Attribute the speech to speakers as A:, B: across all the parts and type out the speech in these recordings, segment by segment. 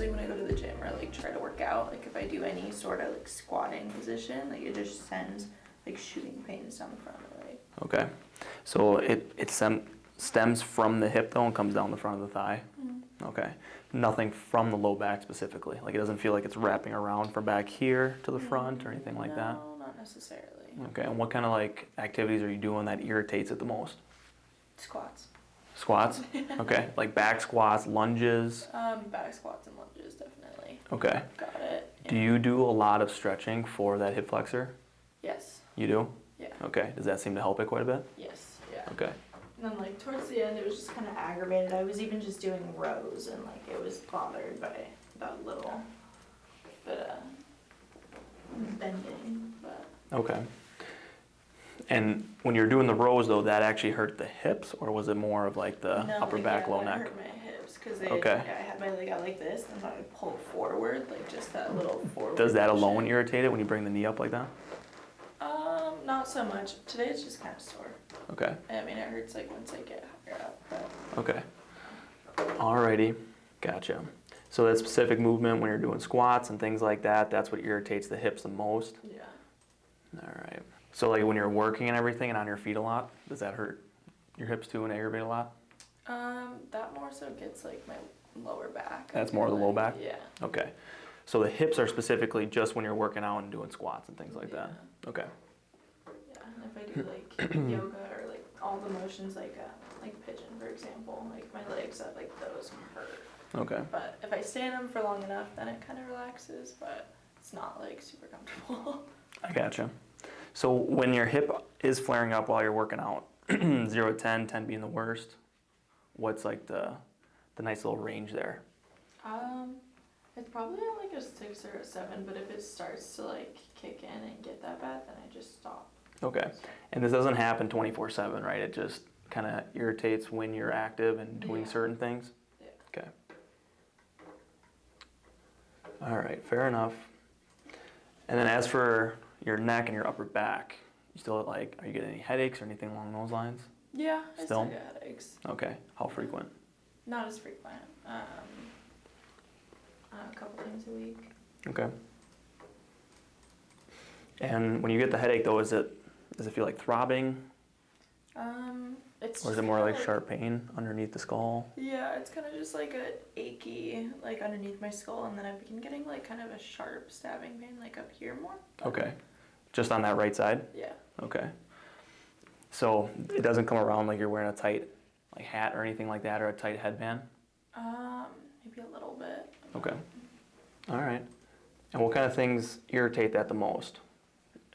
A: especially when I go to the gym or like try to work out, like if I do any sort of like squatting position, like it just sends like shooting pains down the front of the leg.
B: Okay. So it stems from the hip though and comes down the front of the thigh? Mm-hmm. Okay. Nothing from the low back specifically? Like it doesn't feel like it's wrapping around from back here to the front or anything like that?
A: No, not necessarily.
B: Okay. And what kind of like activities are you doing that irritates it the most?
A: Squats.
B: Squats? Okay. Like back squats, lunges?
A: Back squats and lunges, definitely.
B: Okay.
A: Got it.
B: Do you do a lot of stretching for that hip flexor?
A: Yes.
B: You do?
A: Yeah.
B: Okay. Does that seem to help it quite a bit?
A: Yes. Yeah.
B: Okay.
A: And then like towards the end, it was just kind of aggravated. I was even just doing rows, and like it was bothered by that little bit of bending. But
B: okay. And when you're doing the rows though, that actually hurt the hips, or was it more of like the upper back, low neck?
A: Hurt my hips because
B: okay.
A: I had my leg out like this, and then I pull forward, like just that little forward.
B: Does that
A: motion.
B: alone irritate it when you bring the knee up like that?
A: Not so much. Today it's just kind of sore.
B: Okay.
A: I mean, it hurts like once I get higher up. But.
B: Okay. Alrighty. Gotcha. So that specific movement when you're doing squats and things like that, that's what irritates the hips the most?
A: Yeah.
B: Alright. So like when you're working and everything and on your feet a lot, does that hurt your hips too and aggravate a lot?
A: That more so gets like my lower back.
B: That's more of the low back?
A: Yeah.
B: Okay. So the hips are specifically just when you're working out and doing squats and things like that? Okay.
A: Yeah, and if I do like yoga or like all the motions like pigeon, for example, like my legs, like those hurt.
B: Okay.
A: But if I stay in them for long enough, then it kind of relaxes, but it's not like super comfortable.
B: I gotcha. So when your hip is flaring up while you're working out, 0 to 10, 10 being the worst, what's like the nice little range there?
A: It's probably at like a 6 or a 7, but if it starts to like kick in and get that bad, then I just stop.
B: Okay. And this doesn't happen 24/7, right? It just kind of irritates when you're active and doing certain things?
A: Yeah.
B: Okay. All right, fair enough. And then as for your neck and your upper back, you still like, are you getting any headaches or anything along those lines?
A: Yeah, I still get headaches.
B: Okay. How frequent?
A: Not as frequent. A couple times a week.
B: Okay. And when you get the headache though, does it feel like throbbing?
A: It's.
B: Or is it more like sharp pain underneath the skull?
A: Yeah, it's kind of just like a achy, like underneath my skull, and then I've been getting like kind of a sharp stabbing pain, like up here more.
B: Okay. Just on that right side?
A: Yeah.
B: Okay. So it doesn't come around like you're wearing a tight like hat or anything like that, or a tight headband?
A: Maybe a little bit.
B: Okay. All right. And what kind of things irritate that the most?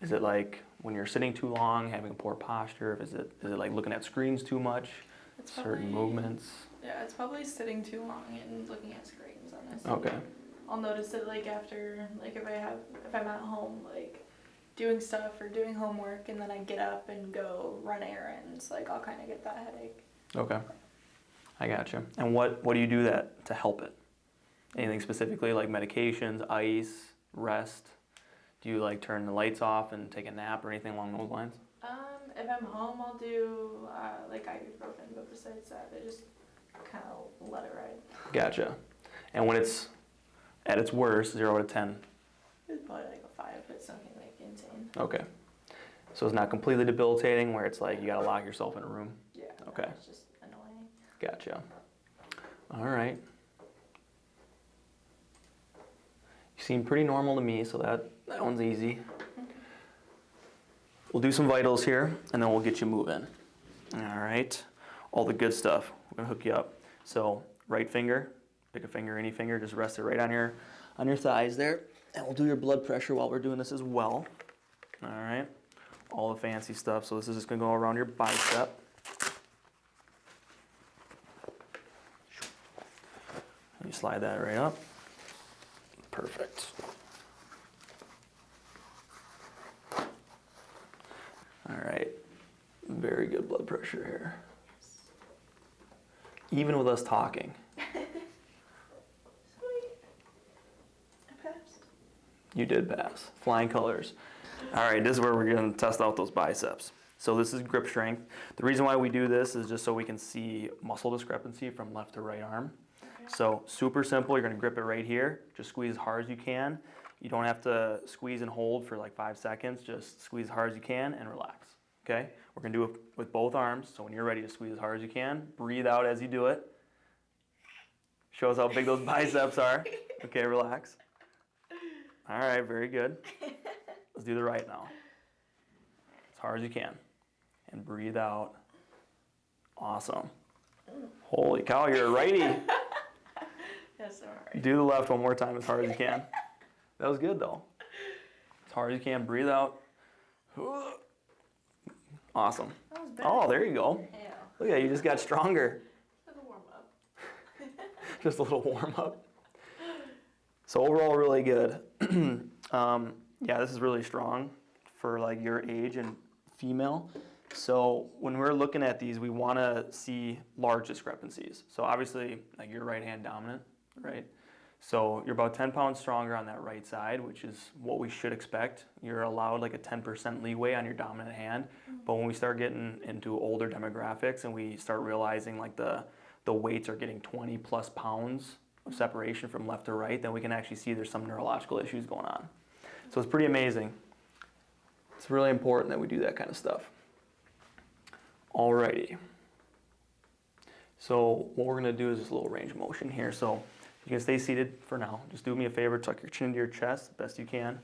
B: Is it like when you're sitting too long, having a poor posture? Is it like looking at screens too much?
A: It's
B: certain movements?
A: Yeah, it's probably sitting too long and looking at screens, honestly.
B: Okay.
A: I'll notice it like after, like if I'm at home, like doing stuff or doing homework, and then I get up and go run errands, like I'll kind of get that headache.
B: Okay. I gotcha. And what do you do that to help it? Anything specifically like medications, ice, rest? Do you like turn the lights off and take a nap or anything along those lines?
A: If I'm home, I'll do like ibuprofen, but besides that, I just kind of let it ride.
B: Gotcha. And when it's at its worst, 0 to 10?
A: It's probably like a 5, but something like insane.
B: Okay. So it's not completely debilitating where it's like you gotta lock yourself in a room?
A: Yeah.
B: Okay.
A: No, it's just annoying.
B: Gotcha. All right. You seem pretty normal to me, so that one's easy. We'll do some vitals here, and then we'll get you moving. All right. All the good stuff. We're gonna hook you up. So right finger, pick a finger, any finger, just rest it right on your thighs there. And we'll do your blood pressure while we're doing this as well. All right. All the fancy stuff. So this is just gonna go around your bicep. You slide that right up. Perfect. All right. Very good blood pressure here.
A: Yes.
B: Even with us talking.
A: Sweet. I passed.
B: You did pass. Flying colors. All right, this is where we're going to test out those biceps. So this is grip strength. The reason why we do this is just so we can see muscle discrepancy from left to right arm.
A: Okay.
B: So super simple, you're gonna grip it right here, just squeeze as hard as you can. You don't have to squeeze and hold for like 5 seconds, just squeeze as hard as you can and relax, okay? We're gonna do it with both arms, so when you're ready to squeeze as hard as you can, breathe out as you do it. Shows how big those biceps are. Okay, relax. All right, very good. Let's do the right now. As hard as you can. And breathe out. Awesome. Holy cow, you're a righty.
A: Yes, I'm alright.
B: Do the left one more time as hard as you can. That was good though. As hard as you can, breathe out. Awesome.
A: That was better.
B: Oh, there you go.
A: Yeah.
B: Look at that, you just got stronger.
A: Just a warm up.
B: Just a little warm up. So overall, really good. Yeah, this is really strong for like your age and female. So when we're looking at these, we want to see large discrepancies. So obviously, like you're right hand dominant, right? So you're about 10 pounds stronger on that right side, which is what we should expect. You're allowed like a 10% leeway on your dominant hand. But when we start getting into older demographics and we start realizing like the weights are getting 20 plus pounds of separation from left to right, then we can actually see there's some neurological issues going on. So it's pretty amazing. It's really important that we do that kind of stuff. Alrighty. So what we're gonna do is just a little range of motion here. So you can stay seated for now. Just do me a favor, tuck your chin into your chest best you can.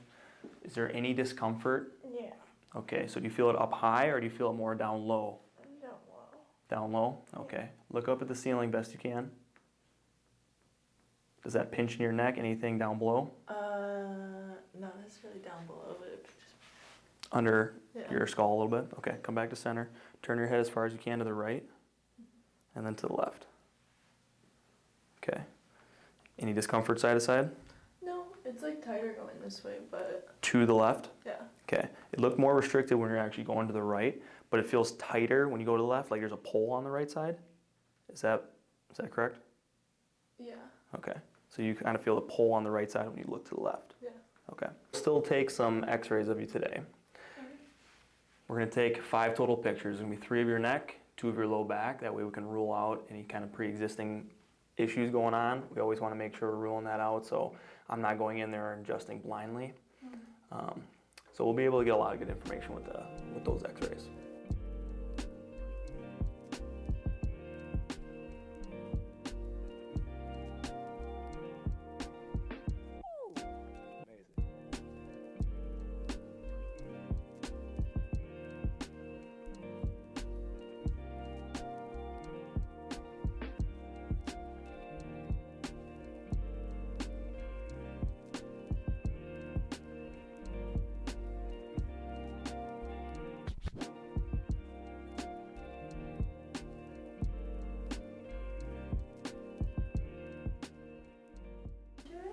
B: Is there any discomfort?
A: Yeah.
B: Okay, so do you feel it up high or do you feel it more down low?
A: Down low.
B: Down low? Okay. Look up at the ceiling best you can. Does that pinch in your neck? Anything down below?
A: Not necessarily down below, but just
B: Under your skull a little bit? Okay, come back to center. Turn your head as far as you can to the right and then to the left. Okay. Any discomfort side to side?
A: No, it's like tighter going this way, but
B: To the left?
A: yeah.
B: Okay. It looked more restricted when you're actually going to the right, but it feels tighter when you go to the left, like there's a pull on the right side. Is that correct?
A: Yeah.
B: Okay. So you kind of feel the pull on the right side when you look to the left.
A: Yeah.
B: Okay. Still take some x-rays of you today. We're going to take 5 total pictures. There's going to be 3 of your neck, 2 of your low back. That way we can rule out any kind of pre-existing issues going on. We always want to make sure we're ruling that out, so I'm not going in there and adjusting blindly. So we'll be able to get a lot of good information with those x-rays.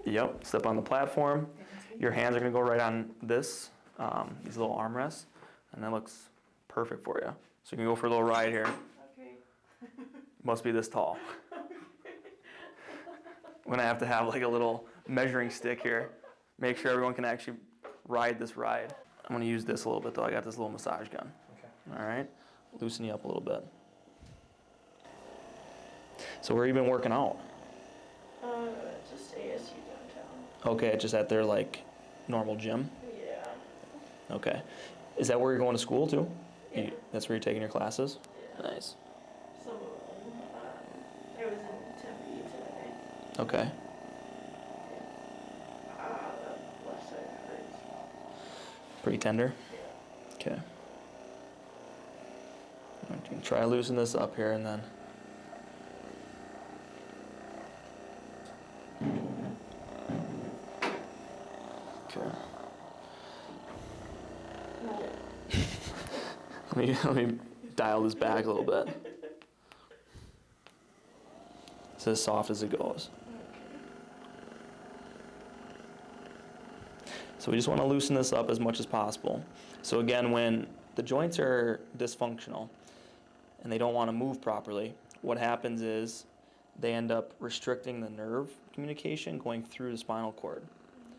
B: Yep, step on the platform. Your hands are gonna go right on this, these little armrests, and that looks perfect for you. So you can go for a little ride here.
A: Okay.
B: Must be this tall. I'm gonna have to have like a little measuring stick here. Make sure everyone can actually ride this ride. I'm gonna use this a little bit though. I got this little massage gun. Okay. All right, loosen you up a little bit. So where have you been working out?
A: Just ASU downtown.
B: Okay, just at their like normal gym?
A: Yeah.
B: Okay. Is that where you're going to school too?
A: Yeah.
B: That's where you're taking your classes?
A: Yeah.
B: Nice.
A: So, I was in Tempe today.
B: Okay.
A: The left side hurts.
B: Pretty tender?
A: Yeah.
B: Okay. You can try to loosen this up here and then. Okay. Let me dial this back a little bit. It's as soft as it goes. So we just want to loosen this up as much as possible. So again, when the joints are dysfunctional and they don't want to move properly, what happens is they end up restricting the nerve communication going through the spinal cord.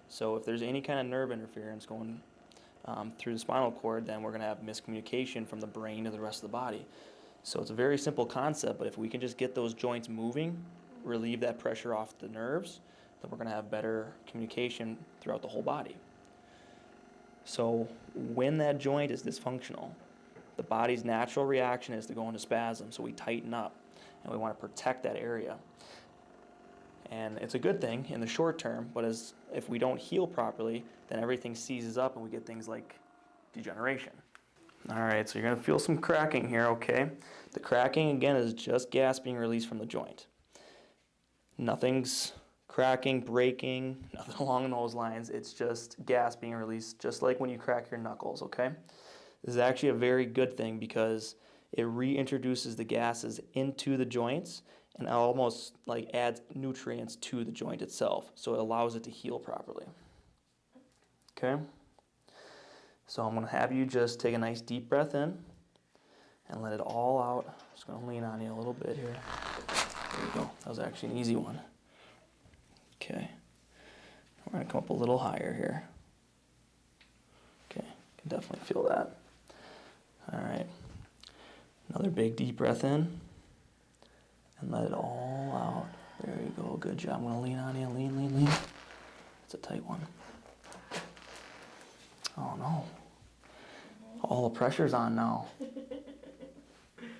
B: So if there's any kind of nerve interference going through the spinal cord, then we're going to have miscommunication from the brain to the rest of the body. So it's a very simple concept, but if we can just get those joints moving, relieve that pressure off the nerves, then we're going to have better communication throughout the whole body. So when that joint is dysfunctional, the body's natural reaction is to go into spasm, so we tighten up, and we want to protect that area. And it's a good thing in the short term, but if we don't heal properly, then everything seizes up and we get things like degeneration. All right, so you're going to feel some cracking here, okay? The cracking, again, is just gas being released from the joint. Nothing's cracking, breaking, nothing along those lines. It's just gas being released, just like when you crack your knuckles, okay? This is actually a very good thing because it reintroduces the gases into the joints and almost like adds nutrients to the joint itself. So it allows it to heal properly. Okay? So I'm going to have you just take a nice deep breath in and let it all out. Just going to lean on you a little bit here. There you go. That was actually an easy one. Okay. We're going to come up a little higher here. Okay. Can definitely feel that. All right. Another big deep breath in. And let it all out. There you go. Good job. I'm going to lean on you. Lean, lean, lean. It's a tight one. Oh, no. All the pressure's on now.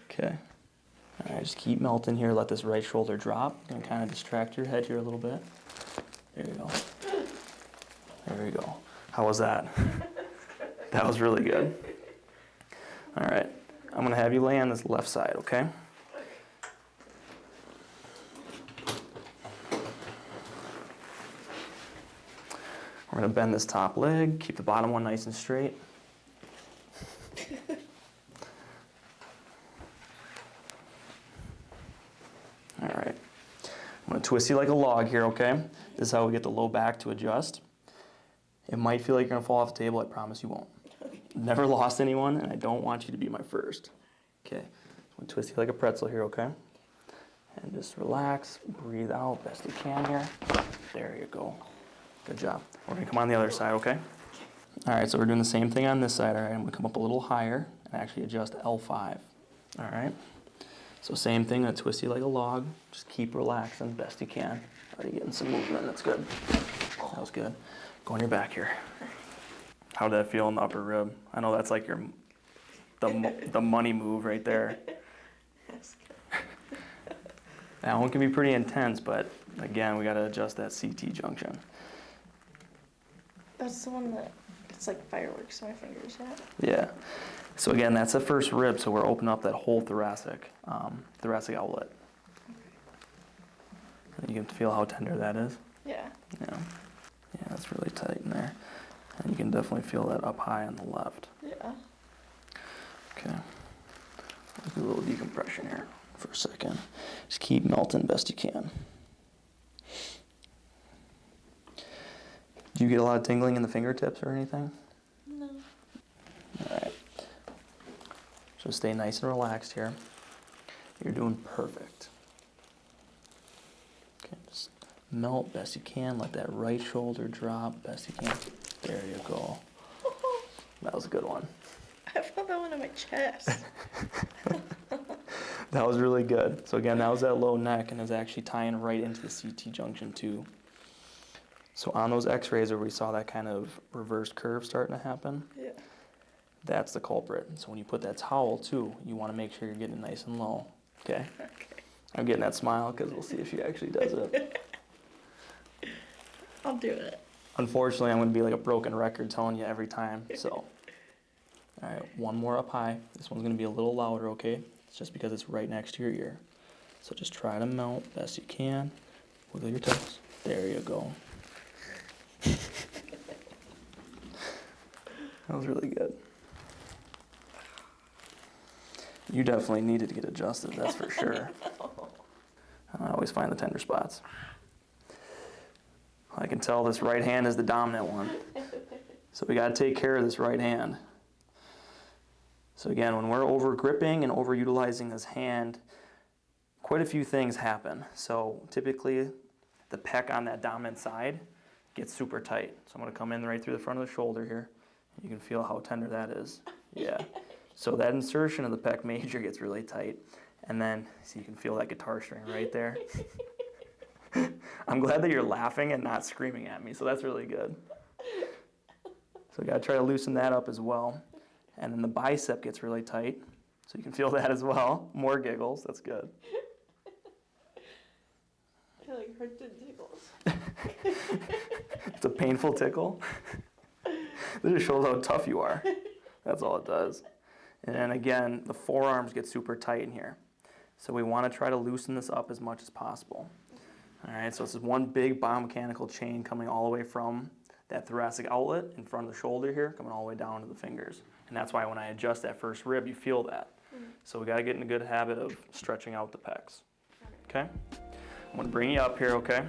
B: Okay. All right, just keep melting here. Let this right shoulder drop. I'm going to kind of distract your head here a little bit. There you go. There you go. How was that? That was really good. All right. I'm going to have you lay on this left side, okay? We're going to bend this top leg, keep the bottom one nice and straight. All right. I'm going to twist you like a log here, okay? This is how we get the low back to adjust. It might feel like you're going to fall off the table. I promise you won't. Never lost anyone, and I don't want you to be my first. Okay. I'm going to twist you like a pretzel here, okay? And just relax. Breathe out best you can here. There you go. Good job. We're going to come on the other side, okay? All right, so we're doing the same thing on this side, all right? I'm going to come up a little higher and actually adjust L5. All right? So same thing, I'm going to twist you like a log. Just keep relaxing best you can. Already getting some movement, that's good. That was good. Go on your back here. How did that feel in the upper rib? I know that's like the money move right there.
A: That's good.
B: That one can be pretty intense, but again, we got to adjust that CT junction.
A: That's the one that it's like fireworks in my fingers, yeah?
B: Yeah. So again, that's the first rib, so we're opening up that whole thoracic outlet. And you can feel how tender that is.
A: Yeah.
B: Yeah. Yeah, that's really tight in there. And you can definitely feel that up high on the left.
A: Yeah.
B: Okay. Let's do a little decompression here for a second. Just keep melting best you can. Do you get a lot of tingling in the fingertips or anything?
A: No.
B: All right. So stay nice and relaxed here. You're doing perfect. Okay, just melt best you can. Let that right shoulder drop best you can. There you go. That was a good one.
A: I felt that one in my chest.
B: That was really good. So again, that was that low neck and is actually tying right into the CT junction too. So on those x-rays where we saw that kind of reversed curve starting to happen,
A: Yeah.
B: that's the culprit. So when you put that towel too, you want to make sure you're getting it nice and low. Okay?
A: Okay.
B: I'm getting that smile because we'll see if she actually does it.
A: I'll do it.
B: Unfortunately, I'm going to be like a broken record telling you every time. So, all right, one more up high. This one's going to be a little louder, okay? It's just because it's right next to your ear. So just try to melt best you can. Wiggle your toes. There you go. That was really good. You definitely needed to get adjusted, that's for sure. I always find the tender spots. I can tell this right hand is the dominant one. So we got to take care of this right hand. So again, when we're over gripping and overutilizing this hand, quite a few things happen. So typically the pec on that dominant side gets super tight. So I'm going to come in right through the front of the shoulder here. You can feel how tender that is. Yeah. So that insertion of the pec major gets really tight. And then, so you can feel that guitar string right there. I'm glad that you're laughing and not screaming at me, so that's really good. So we gotta try to loosen that up as well. And then the bicep gets really tight, so you can feel that as well. More giggles, that's good.
A: I like hurts and tickles.
B: It's a painful tickle. This just shows how tough you are. That's all it does. And then again, the forearms get super tight in here. So we want to try to loosen this up as much as possible. All right, so this is one big biomechanical chain coming all the way from that thoracic outlet in front of the shoulder here, coming all the way down to the fingers. And that's why when I adjust that first rib, you feel that. So we got to get in a good habit of stretching out the pecs. Okay? I'm going to bring you up here, okay?